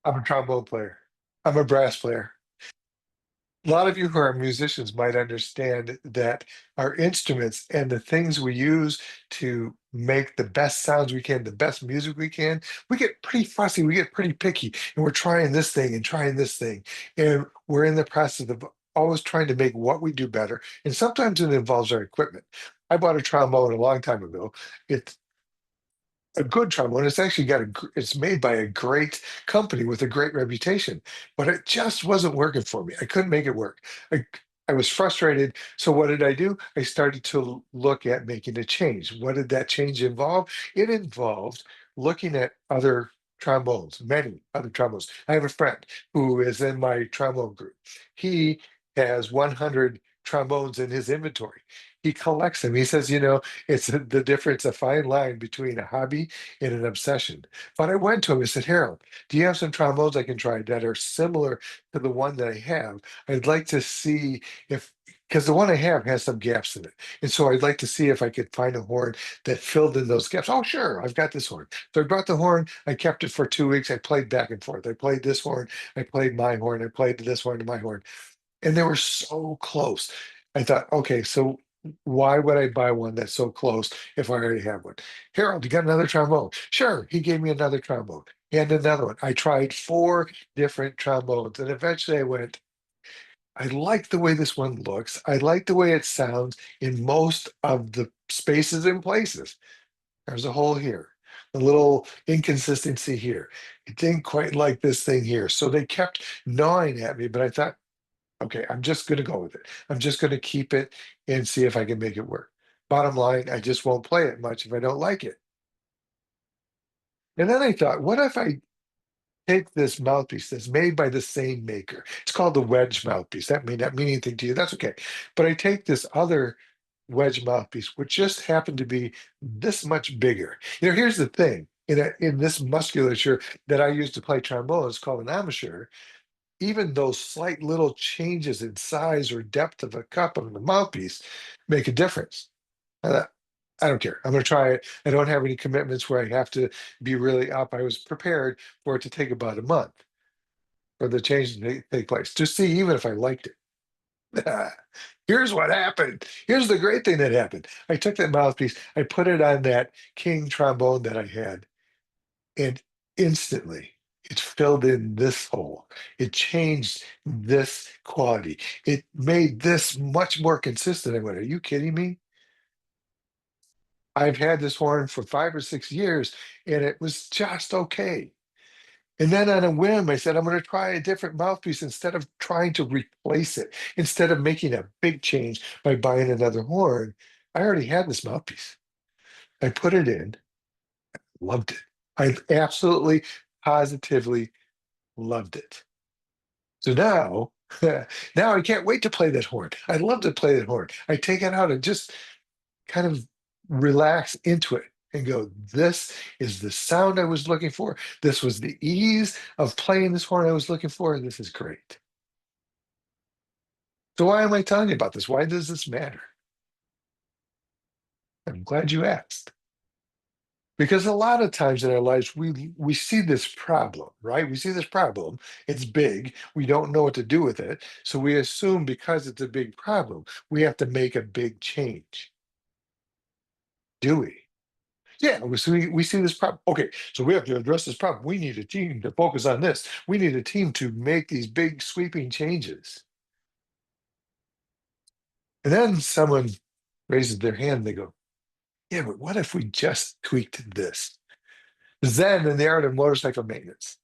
I'm a trombone player. I'm a brass player. A lot of you who are musicians might understand that our instruments and the things we use to make the best sounds we can, the best music we can, we get pretty fussy, we get pretty picky, and we're trying this thing and trying this thing. And we're in the process of always trying to make what we do better. And sometimes it involves our equipment. I bought a trombone a long time ago. It's a good trombone. It's actually it's made by a great company with a great reputation, but it just wasn't working for me. I couldn't make it work. I, I was frustrated. So what did I do? I started to look at making a change. What did that change involve? It involved looking at other trombones, many other trombones. I have a friend who is in my trombone group. He has 100 trombones in his inventory. He collects them. He says, it's the difference, a fine line between a hobby and an obsession. But I went to him and said, Harold, do you have some trombones I can try that are similar to the one that I have? I'd like to see if, because the one I have has some gaps in it. And so I'd like to see if I could find a horn that filled in those gaps. Oh, sure, I've got this horn. So I brought the horn. I kept it for 2 weeks. I played back and forth. I played this horn. I played my horn. I played this horn and my horn. And they were so close. I thought, okay, so why would I buy one that's so close if I already have one? Harold, you got another trombone? Sure. He gave me another trombone and another one. I tried four different trombones, and eventually I went, I like the way this one looks. I like the way it sounds in most of the spaces and places. There's a hole here, a little inconsistency here. It didn't quite like this thing here. So they kept gnawing at me, but I thought, okay, I'm just going to go with it. I'm just going to keep it and see if I can make it work. Bottom line, I just won't play it much if I don't like it. And then I thought, what if I take this mouthpiece that's made by the same maker? It's called the wedge mouthpiece. That may not mean anything to you. That's okay. But I take this other wedge mouthpiece, which just happened to be this much bigger. Here's the thing. In this musculature that I use to play trombone, it's called an embouchure. Even those slight little changes in size or depth of a cup of the mouthpiece make a difference. Uh, I don't care. I'm going to try it. I don't have any commitments where I have to be really up. I was prepared for it to take about a month for the change to take place to see even if I liked it. Here's what happened. Here's the great thing that happened. I took that mouthpiece, I put it on that king trombone that I had, and instantly it filled in this hole. It changed this quality. It made this much more consistent. I went, are you kidding me? I've had this horn for 5 or 6 years and it was just okay. And then on a whim, I said, I'm going to try a different mouthpiece instead of trying to replace it, instead of making a big change by buying another horn. I already had this mouthpiece. I put it in, loved it. I absolutely, positively loved it. So now, now I can't wait to play that horn. I love to play that horn. I take it out and just kind of relax into it and go, this is the sound I was looking for. This was the ease of playing this horn I was looking for. This is great. So why am I telling you about this? Why does this matter? I'm glad you asked. Because a lot of times in our lives, we see this problem, right? We see this problem. It's big. We don't know what to do with it. So we assume because it's a big problem, we have to make a big change. Do we? Yeah, we see this problem. Okay, so we have to address this problem. We need a team to focus on this. We need a team to make these big sweeping changes. And then someone raises their hand and they go, yeah, but what if we just tweaked this? Zen and the Art of Motorcycle Maintenance.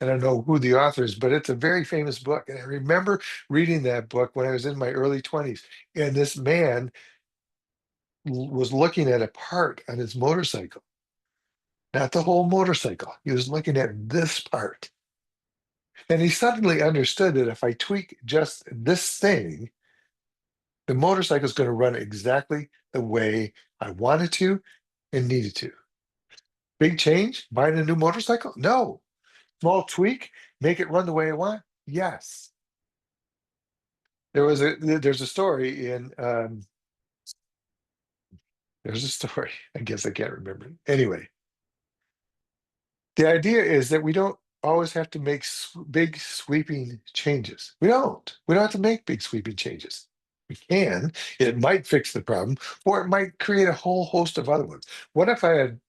I don't know who the author is, but it's a very famous book. And I remember reading that book when I was in my early 20s. And this man was looking at a part on his motorcycle, not the whole motorcycle. He was looking at this part. And he suddenly understood that if I tweak just this thing, the motorcycle is going to run exactly the way I want it to and need it to. Big change? Buying a new motorcycle? No. Small tweak? Make it run the way I want? Yes. There's a story in there's a story. I guess I can't remember it. Anyway, the idea is that we don't always have to make big sweeping changes. We don't have to make big sweeping changes. We can. It might fix the problem, or it might create a whole host of other ones. What if I had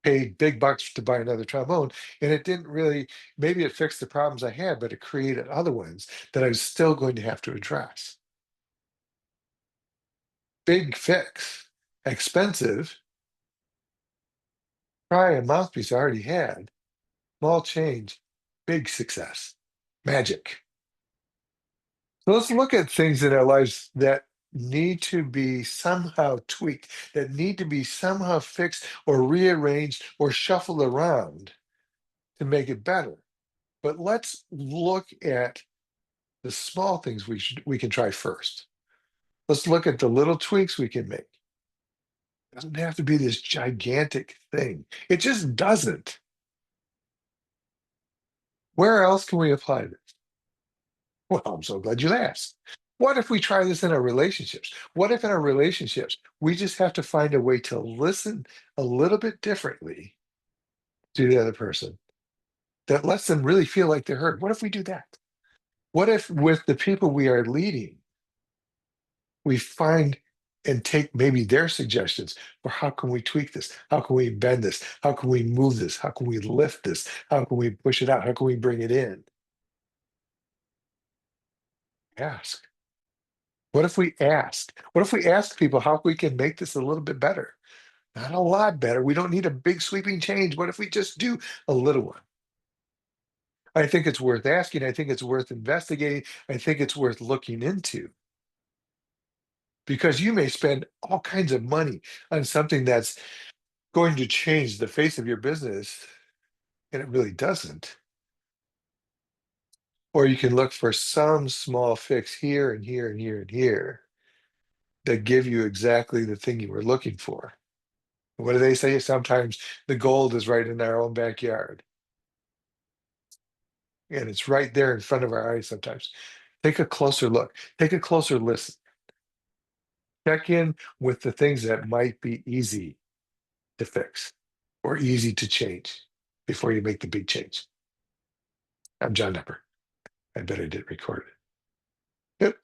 paid big bucks to buy another trombone and it didn't really, maybe it fixed the problems I had, but it created other ones that I was still going to have to address? Big fix, expensive. Try a mouthpiece I already had. Small change, big success, magic. So let's look at things in our lives that need to be somehow tweaked, that need to be somehow fixed or rearranged or shuffled around to make it better. But let's look at the small things we can try first. Let's look at the little tweaks we can make. It doesn't have to be this gigantic thing. It just doesn't. Where else can we apply this? Well, I'm so glad you asked. What if we try this in our relationships? What if in our relationships, we just have to find a way to listen a little bit differently to the other person that lets them really feel like they're heard? What if we do that? What if with the people we are leading, we find and take maybe their suggestions for how can we tweak this? How can we bend this? How can we move this? How can we lift this? How can we push it out? How can we bring it in? Ask. What if we ask? What if we ask people how we can make this a little bit better? Not a lot better. We don't need a big sweeping change. What if we just do a little one? I think it's worth asking. I think it's worth investigating. I think it's worth looking into because you may spend all kinds of money on something that's going to change the face of your business and it really doesn't. Or you can look for some small fix here and here and here and here that give you exactly the thing you were looking for. What do they say? Sometimes the gold is right in our own backyard. And it's right there in front of our eyes sometimes. Take a closer look. Take a closer listen. Check in with the things that might be easy to fix or easy to change before you make the big change. I'm John Nepper. I bet I did record it. Yep.